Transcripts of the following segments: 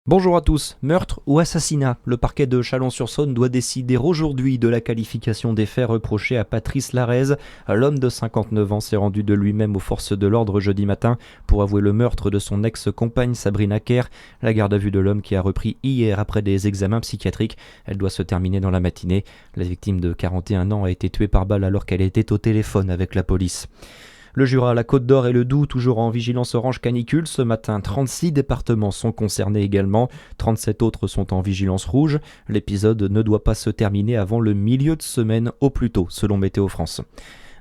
Bonjour à tous. Meurtre ou assassinat? Le parquet de Chalon-sur-Saône doit décider aujourd'hui de la qualification des faits reprochés à Patrice Larez. L'homme de 59 ans s'est rendu de lui-même aux forces de l'ordre jeudi matin pour avouer le meurtre de son ex-compagne Sabrina Kerr. La garde à vue de l'homme qui a repris hier après des examens psychiatriques. Elle doit se terminer dans la matinée. La victime de 41 ans a été tuée par balle alors qu'elle était au téléphone avec la police. Le Jura, la Côte d'Or et le Doubs, toujours en vigilance orange canicule. Ce matin, 36 départements sont concernés également. 37 autres sont en vigilance rouge. L'épisode ne doit pas se terminer avant le milieu de semaine au plus tôt, selon Météo France.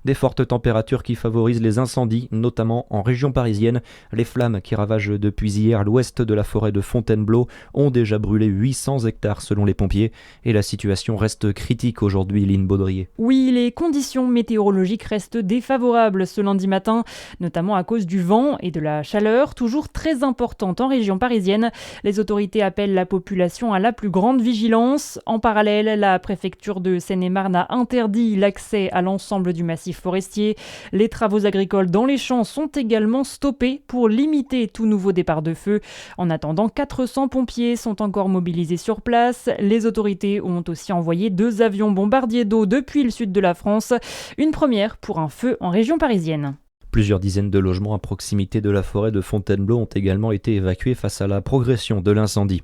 Des fortes températures qui favorisent les incendies, notamment en région parisienne. Les flammes qui ravagent depuis hier l'ouest de la forêt de Fontainebleau ont déjà brûlé 800 hectares selon les pompiers. Et la situation reste critique aujourd'hui, Line Baudrier. Oui, les conditions météorologiques restent défavorables ce lundi matin, notamment à cause du vent et de la chaleur, toujours très importante en région parisienne. Les autorités appellent la population à la plus grande vigilance. En parallèle, la préfecture de Seine-et-Marne a interdit l'accès à l'ensemble du massif forestier. Les travaux agricoles dans les champs sont également stoppés pour limiter tout nouveau départ de feu. En attendant, 400 pompiers sont encore mobilisés sur place. Les autorités ont aussi envoyé 2 avions bombardiers d'eau depuis le sud de la France. Une première pour un feu en région parisienne. Plusieurs dizaines de logements à proximité de la forêt de Fontainebleau ont également été évacués face à la progression de l'incendie.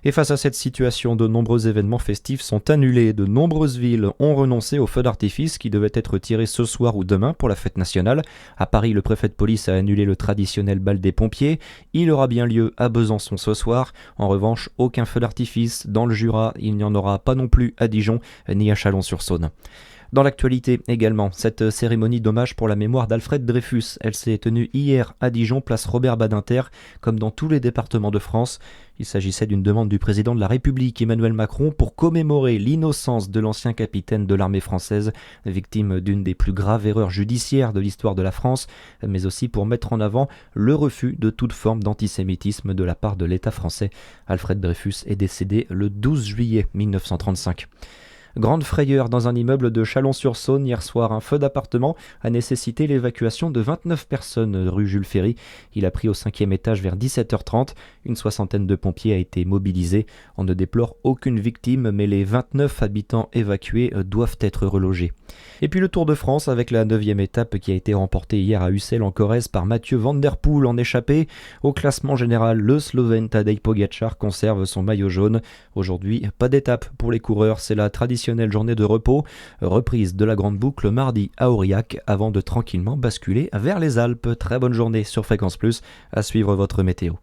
Et face à cette situation, de nombreux événements festifs sont annulés. De nombreuses villes ont renoncé aux feux d'artifice qui devaient être tirés ce soir ou demain pour la fête nationale. À Paris, le préfet de police a annulé le traditionnel bal des pompiers. Il aura bien lieu à Besançon ce soir. En revanche, aucun feu d'artifice dans le Jura. Il n'y en aura pas non plus à Dijon ni à Chalon-sur-Saône. Dans l'actualité également, cette cérémonie d'hommage pour la mémoire d'Alfred Dreyfus, elle s'est tenue hier à Dijon, place Robert Badinter, comme dans tous les départements de France. Il s'agissait d'une demande du président de la République, Emmanuel Macron, pour commémorer l'innocence de l'ancien capitaine de l'armée française, victime d'une des plus graves erreurs judiciaires de l'histoire de la France, mais aussi pour mettre en avant le refus de toute forme d'antisémitisme de la part de l'État français. Alfred Dreyfus est décédé le 12 juillet 1935. Grande frayeur dans un immeuble de Chalon-sur-Saône hier soir. Un feu d'appartement a nécessité l'évacuation de 29 personnes rue Jules Ferry. Il a pris au 5e étage vers 17h30. Une soixantaine de pompiers a été mobilisée. On ne déplore aucune victime, mais les 29 habitants évacués doivent être relogés. Et puis le Tour de France avec la 9e étape qui a été remportée hier à Ussel en Corrèze par Mathieu Van Der Poel en échappée. Au classement général, le Slovène Tadej Pogačar conserve son maillot jaune. Aujourd'hui, pas d'étape pour les coureurs, c'est la traditionnelle journée de repos, reprise de la grande boucle mardi à Aurillac avant de tranquillement basculer vers les Alpes. Très bonne journée sur Fréquence Plus, à suivre votre météo.